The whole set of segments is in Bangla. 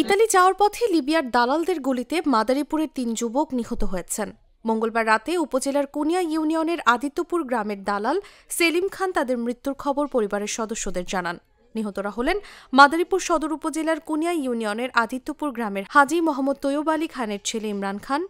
ইতালি যাওয়ার পথে লিবিয়ার দালালদের গুলিতে মাদারীপুরের ৩ যুবক নিহত হয়েছেন। মঙ্গলবার রাতে উপজেলার কুনিয়া ইউনিয়নের আদিত্যপুর গ্রামের দালাল সেলিম খান তাদের মৃত্যুর খবর পরিবারের সদস্যদের জানান। নিহতরা হলেন মাদারীপুর সদর উপজেলার কুনিয়া ইউনিয়নের আদিত্যপুর গ্রামের হাজী মোহাম্মদ তৈয়ব আলী খানের ছেলে ইমরান খান,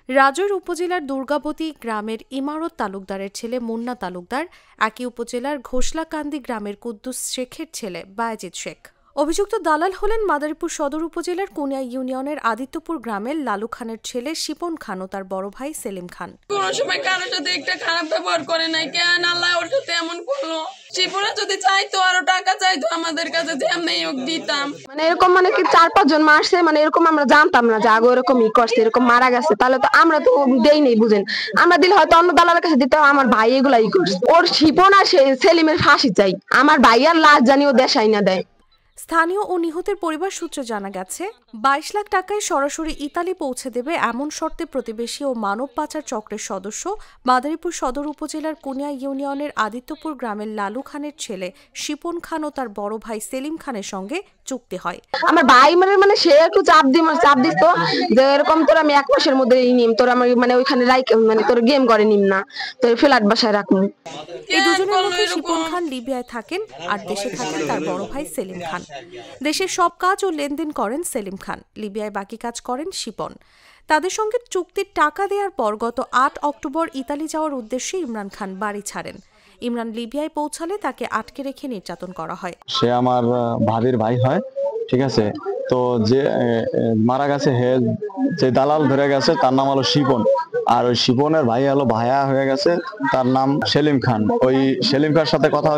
রাজৈর উপজেলার দুর্গাবতী গ্রামের ইমারত তালুকদারের ছেলে মুন্না তালুকদার, একই উপজেলার ঘোষলাকান্দি গ্রামের কুদ্দুস শেখের ছেলে বায়েজিদ শেখ। অভিযুক্ত দালাল হলেন মাদারীপুর সদর উপজেলার কুনিয়া ইউনিয়নের আদিত্যপুর গ্রামের লালু খানের ছেলে শিপন খান ও তার বড় ভাই সেলিম খান। কোনো সময় কারোর সাথে একটা খারাপ ব্যবহার করে নাই, কেন আল্লাহ ওর সাথে এমন করলো? শিপনা যদি চাইতো আরো টাকা চাইতো আমাদের কাছে, যে আমি দিতাম। মানে এরকম মানে কি 4-5 জন মারছে, মানে এরকম আমরা জানতাম না যে আগে এরকম করছে, এরকম মারা গেছে, তাহলে তো আমরা তো দেই নেই, বুঝেন। আমরা দিলে হয়তো অন্য দালালের কাছে দিতাম। আমার ভাই এগুলাই করছে। ওর শিপন আর সেলিমের ফাঁসি চাই। আমার ভাই আর লাশ জানিও দেশাই না দেয়। স্থানীয় ও নিহতের পরিবার সূত্রে জানা গেছে 22 লাখ টাকায় সরাসরি ইতালি পৌঁছে দেবে এমন শর্তে প্রতিবেশী ও মানব পাচার চক্রের সদস্য মাদারীপুর সদর উপজেলার কুনিয়া ইউনিয়নের আদিত্যপুর গ্রামের লালু খানের ছেলে শিপন খান ও তার বড় ভাই সেলিম খানের সঙ্গে চুক্তি হয়। আমার ভাই মানে সে একটু চাপ দিত যে এরকম তোর আমি 1 মাসের মধ্যে নিম, তোর আমি মানে ওইখানে মানে তোর গেম করে নিম না, তোর ফ্ল্যাট বাসায় রাখবো। এই দুজনের মধ্যে শিপন খান লিবিয়ায় থাকেন আর দেশে থাকেন তার বড় ভাই সেলিম খান। দেশের সব কাজ ও লেনদেন করেন সেলিম খান, লিবিয়ায় বাকি কাজ করেন শিপন। তাদের সঙ্গে চুক্তির টাকা দেওয়ার পর গত 8 অক্টোবর ইতালি যাওয়ার উদ্দেশ্যে ইমরান খান বাড়ি ছাড়েন। ইমরান লিবিয়ায় পৌঁছালে তাকে আটকে রেখে নির্যাতন করা হয়। সে আমার ভাবির ভাই হয়, ঠিক আছে। তো যে মারা গেছে, যে দালাল ধরে গেছে তার নাম হলো শিপন, আর ওই শিপনের ভাই হলো ভাইয়া হয়ে গেছে, তার নাম সেলিম খান। ওই সেলিম খানের সাথে কথা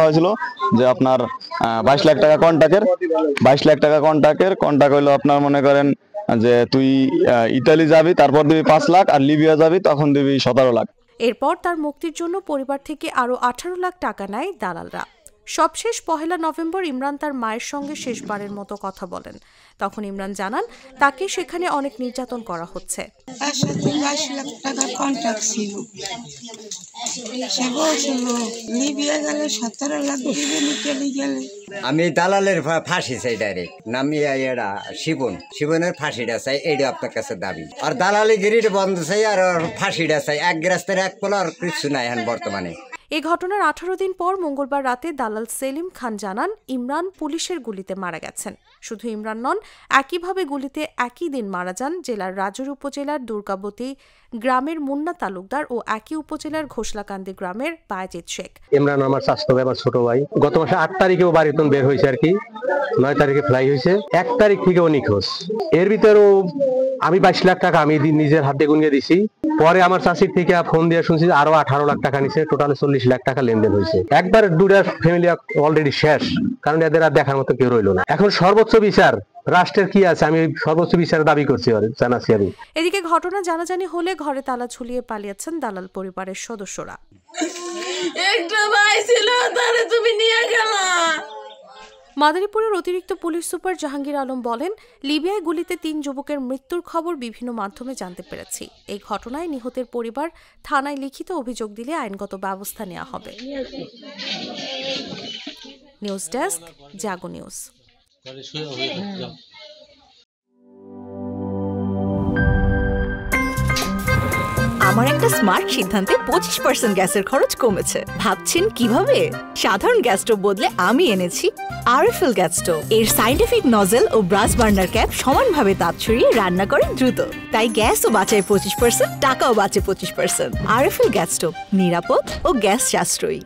হয়েছিল যে আপনার 22 লাখ টাকা কন্ট্যাক্ট হইলো আপনার, মনে করেন যে তুই ইতালি যাবি, তারপর দিবি 5 লাখ, আর লিবিয়া যাবি তখন দিবি 17 লাখ। এরপর তার মুক্তির জন্য পরিবার থেকে আরো 18 লাখ টাকা নেয় দালালরা। সবশেষ 1 নভেম্বর ইমরান তার মায়ের সঙ্গে শেষবারের মতো কথা বলেন। তখন ইমরান জানান তাকে সেখানে অনেক নির্যাতন করা হচ্ছে। আমি দালালের ফাঁসি চাই, ডাইরেক্ট নামিয়ে এরা শিবনের ফাঁসিটা চাই, এইটা আপনার কাছে দাবি। আর দালালি গিরিটা বন্ধ চাই, আর ফাঁসিটা চাই। এক রাস্তার এক পোলা, আর কিছু নাই এখন বর্তমানে। এই ঘটনার 18 দিন পর মঙ্গলবার রাতে দালাল সেলিম খান জানান ইমরান পুলিশের গুলিতে মারা গেছেন। শুধু ইমরান নন, একইভাবে গুলিতে একই দিন মারা যান জেলার রাজৈর উপজেলার দুর্গাবতী গ্রামের মুন্না তালুকদার ও একই উপজেলার ঘোষলাকান্দি গ্রামের বায়েজিদ শেখ। ইমরান আমার স্বাস্থ্য আমার ছোট ভাই। গত মাসে 8 তারিখেও বাড়িতে বের হয়েছে আর কি, 9 তারিখে ফ্লাই হয়েছে, 1 তারিখ থেকে ও নিখোঁজ। এর ভিতরেও আমি 22 লাখ টাকা আমি নিজের হাতে গুনিয়ে দিছি। পরে আমার চাষির থেকে ফোন দিয়ে শুনছি আরো 18 লাখ টাকা নিছে, টোটাল 40 লাখ টাকা লেনদেন হয়েছে। একবার দুটার ফ্যামিলি অলরেডি শেষ, কারণ এদের আর দেখার মতো কেউ রইল না। এখন সর্বোচ্চ বিচার রাষ্ট্রের কি আছে, আমি সর্বোচ্চ বিচার দাবি করছি, জানাচ্ছি আমি। এদিকে ঘটনা জানাজানি হলে ঘরে তালা ঝুলিয়ে পালিয়েছেন দালাল পরিবারের সদস্যরা। একটা ভাই ছিল, তারে তুমি নিয়ে গেলা। মাদারীপুরের অতিরিক্ত পুলিশ সুপার জাহাঙ্গীর আলম বলেন, লিবিয়ায় গুলিতে 3 যুবকের মৃত্যুর খবর বিভিন্ন মাধ্যমে জানতে পেরেছি। এই ঘটনায় নিহতের পরিবার থানায় লিখিত অভিযোগ দিলে আইনগত ব্যবস্থা নেওয়া হবে। নিউজ ডেস্ক, জাগো নিউজ। আমার একটা স্মার্ট সিদ্ধান্তে 25% গ্যাসের খরচ কমেছে। ভাবছেন কিভাবে? সাধারণ গ্যাস স্টোভ বদলে আমি এনেছি আরএফএল গ্যাস স্টোভ। এর সাইন্টিফিক নজল ও ব্রাস বার্নার ক্যাপ সমানভাবে তাপ ছড়িয়ে রান্না করে দ্রুত, তাই গ্যাসও বাঁচায় 25%, টাকাও বাঁচে 25%। আরএফএল গ্যাস স্টোভ নিরাপদ ও গ্যাস সাশ্রয়ী।